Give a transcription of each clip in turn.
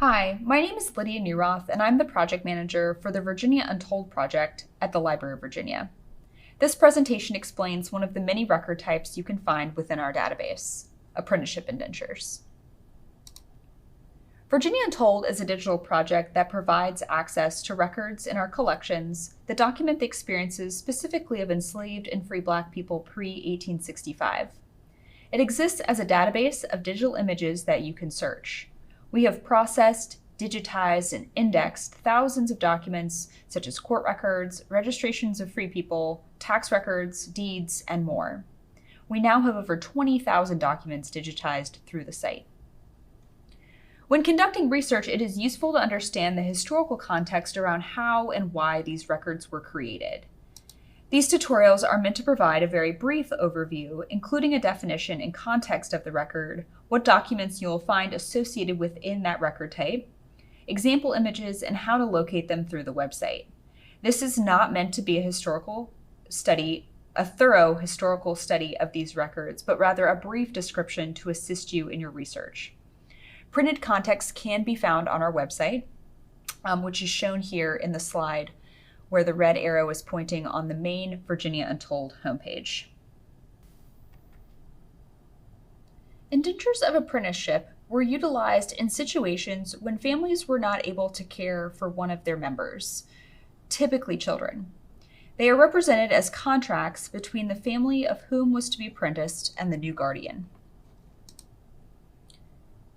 Hi, my name is Lydia Neuroth, and I'm the project manager for the Virginia Untold project at the Library of Virginia. This presentation explains one of the many record types you can find within our database, Apprenticeship Indentures. Virginia Untold is a digital project that provides access to records in our collections that document the experiences specifically of enslaved and free Black people pre-1865. It exists as a database of digital images that you can search. We have processed, digitized, and indexed thousands of documents such as court records, registrations of free people, tax records, deeds, and more. We now have over 20,000 documents digitized through the site. When conducting research, it is useful to understand the historical context around how and why these records were created. These tutorials are meant to provide a very brief overview, including a definition and context of the record, what documents you will find associated within that record type, example images, and how to locate them through the website. This is not meant to be a thorough historical study of these records, but rather a brief description to assist you in your research. Printed context can be found on our website, which is shown here in the slide, where the red arrow is pointing on the main Virginia Untold homepage. Indentures of apprenticeship were utilized in situations when families were not able to care for one of their members, typically children. They are represented as contracts between the family of whom was to be apprenticed and the new guardian.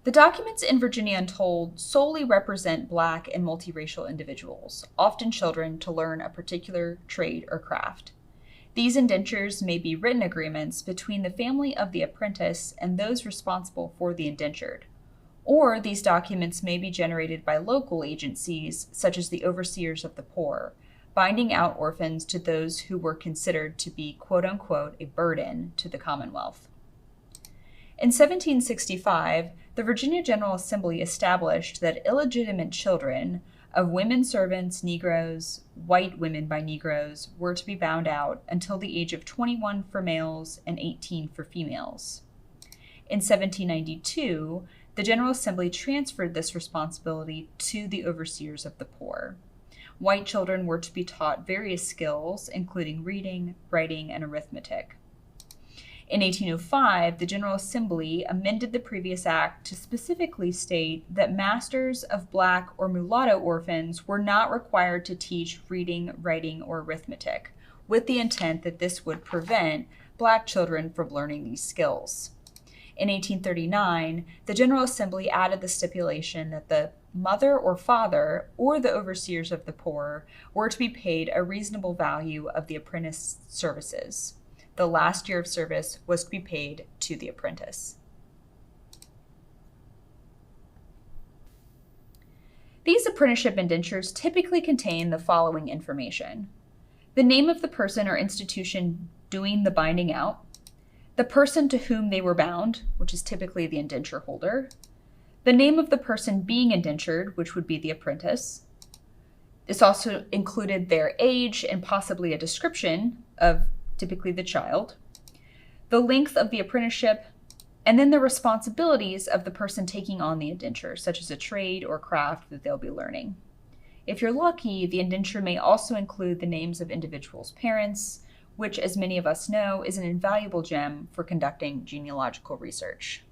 The documents in Virginia Untold solely represent Black and multiracial individuals, often children, to learn a particular trade or craft. These indentures may be written agreements between the family of the apprentice and those responsible for the indentured, or these documents may be generated by local agencies, such as the overseers of the poor, binding out orphans to those who were considered to be quote-unquote a burden to the Commonwealth. In 1765, the Virginia General Assembly established that illegitimate children of women servants, Negroes, white women by Negroes, were to be bound out until the age of 21 for males and 18 for females. In 1792, the General Assembly transferred this responsibility to the overseers of the poor. White children were to be taught various skills, including reading, writing, and arithmetic. In 1805, the General Assembly amended the previous act to specifically state that masters of Black or mulatto orphans were not required to teach reading, writing, or arithmetic, with the intent that this would prevent Black children from learning these skills. In 1839, the General Assembly added the stipulation that the mother or father or the overseers of the poor were to be paid a reasonable value of the apprentice services. The last year of service was to be paid to the apprentice. These apprenticeship indentures typically contain the following information: the name of the person or institution doing the binding out, the person to whom they were bound, which is typically the indenture holder, the name of the person being indentured, which would be the apprentice. This also included their age and possibly a description of typically the child, the length of the apprenticeship, and then the responsibilities of the person taking on the indenture, such as a trade or craft that they'll be learning. If you're lucky, the indenture may also include the names of individuals' parents, which, as many of us know, is an invaluable gem for conducting genealogical research.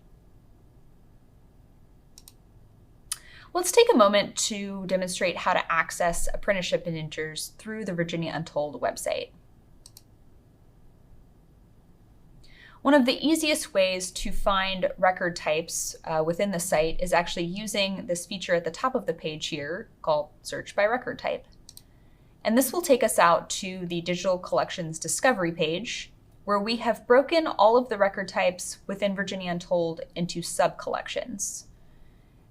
Let's take a moment to demonstrate how to access apprenticeship indentures through the Virginia Untold website. One of the easiest ways to find record types within the site is actually using this feature at the top of the page here called Search by Record Type. And this will take us out to the Digital Collections Discovery page, where we have broken all of the record types within Virginia Untold into sub-collections.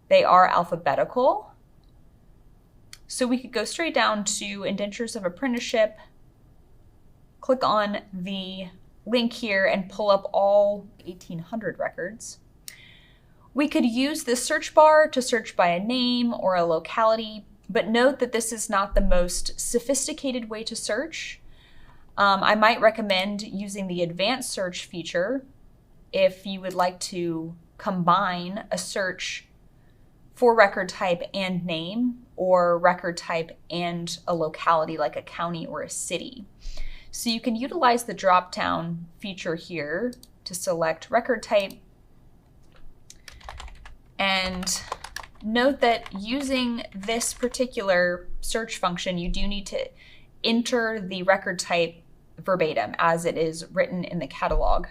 They are alphabetical, so we could go straight down to Indentures of Apprenticeship, click on the link here and pull up all 1,800 records. We could use this search bar to search by a name or a locality, but note that this is not the most sophisticated way to search. I might recommend using the advanced search feature if you would like to combine a search for record type and name, or record type and a locality like a county or a city. So you can utilize the drop-down feature here to select record type, and note that using this particular search function, you do need to enter the record type verbatim as it is written in the catalog,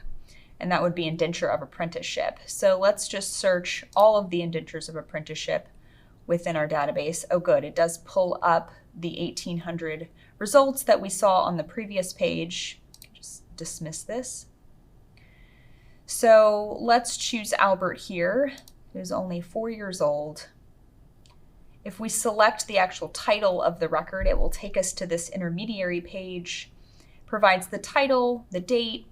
and that would be Indenture of Apprenticeship. So let's just search all of the Indentures of Apprenticeship within our database. Oh good, it does pull up the 1800 results that we saw on the previous page. Just dismiss this. So let's choose Albert here, who's only 4 years old. If we select the actual title of the record, it will take us to this intermediary page, provides the title, the date,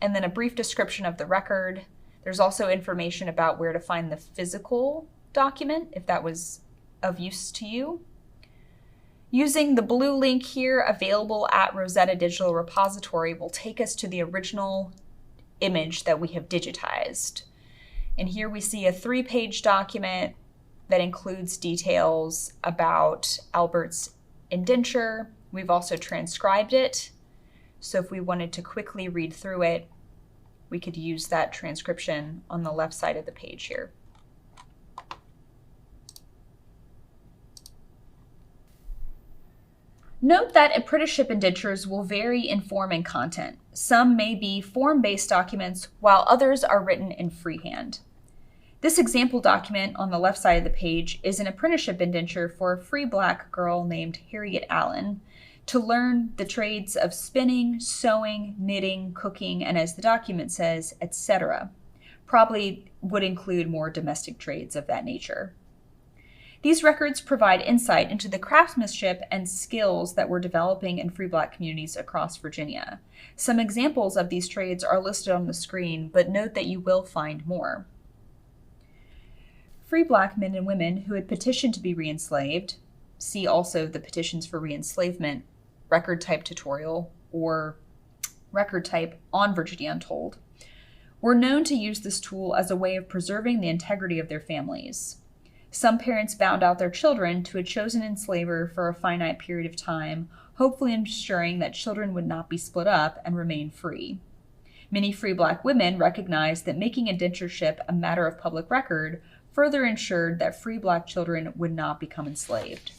and then a brief description of the record. There's also information about where to find the physical document, if that was of use to you. Using the blue link here available at Rosetta Digital Repository will take us to the original image that we have digitized. And here we see a 3-page document that includes details about Albert's indenture. We've also transcribed it. So if we wanted to quickly read through it, we could use that transcription on the left side of the page here. Note that apprenticeship indentures will vary in form and content. Some may be form-based documents, while others are written in freehand. This example document on the left side of the page is an apprenticeship indenture for a free Black girl named Harriet Allen to learn the trades of spinning, sewing, knitting, cooking, and as the document says, etc. Probably would include more domestic trades of that nature. These records provide insight into the craftsmanship and skills that were developing in free Black communities across Virginia. Some examples of these trades are listed on the screen, but note that you will find more. Free Black men and women who had petitioned to be re-enslaved, see also the petitions for re-enslavement record type tutorial or record type on Virginia Untold, were known to use this tool as a way of preserving the integrity of their families. Some parents bound out their children to a chosen enslaver for a finite period of time, hopefully ensuring that children would not be split up and remain free. Many free Black women recognized that making indentureship a matter of public record further ensured that free Black children would not become enslaved.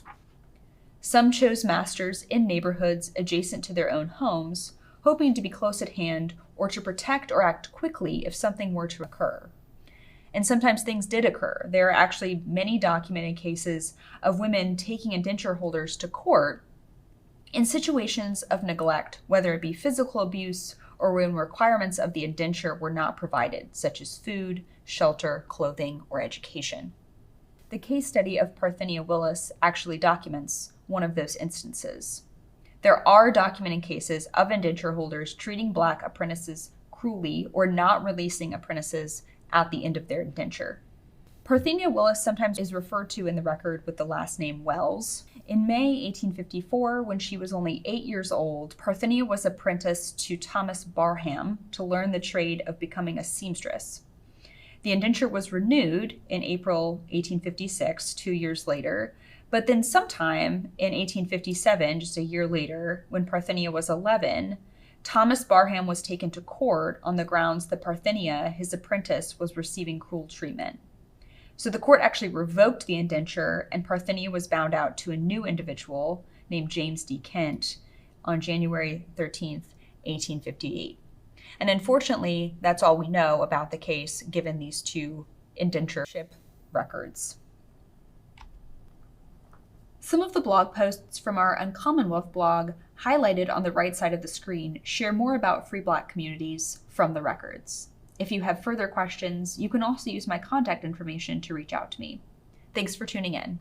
Some chose masters in neighborhoods adjacent to their own homes, hoping to be close at hand or to protect or act quickly if something were to occur. And sometimes things did occur. There are actually many documented cases of women taking indenture holders to court in situations of neglect, whether it be physical abuse or when requirements of the indenture were not provided, such as food, shelter, clothing, or education. The case study of Parthenia Willis actually documents one of those instances. There are documented cases of indenture holders treating Black apprentices cruelly or not releasing apprentices at the end of their indenture. Parthenia Willis sometimes is referred to in the record with the last name Wells. In May 1854, when she was only 8 years old, Parthenia was apprenticed to Thomas Barham to learn the trade of becoming a seamstress. The indenture was renewed in April 1856, 2 years later, but then sometime in 1857, just a year later, when Parthenia was 11, Thomas Barham was taken to court on the grounds that Parthenia, his apprentice, was receiving cruel treatment. So the court actually revoked the indenture, and Parthenia was bound out to a new individual named James D. Kent on January 13th, 1858. And unfortunately, that's all we know about the case given these two indentureship records. Some of the blog posts from our Uncommonwealth blog highlighted on the right side of the screen share more about free Black communities from the records. If you have further questions, you can also use my contact information to reach out to me. Thanks for tuning in.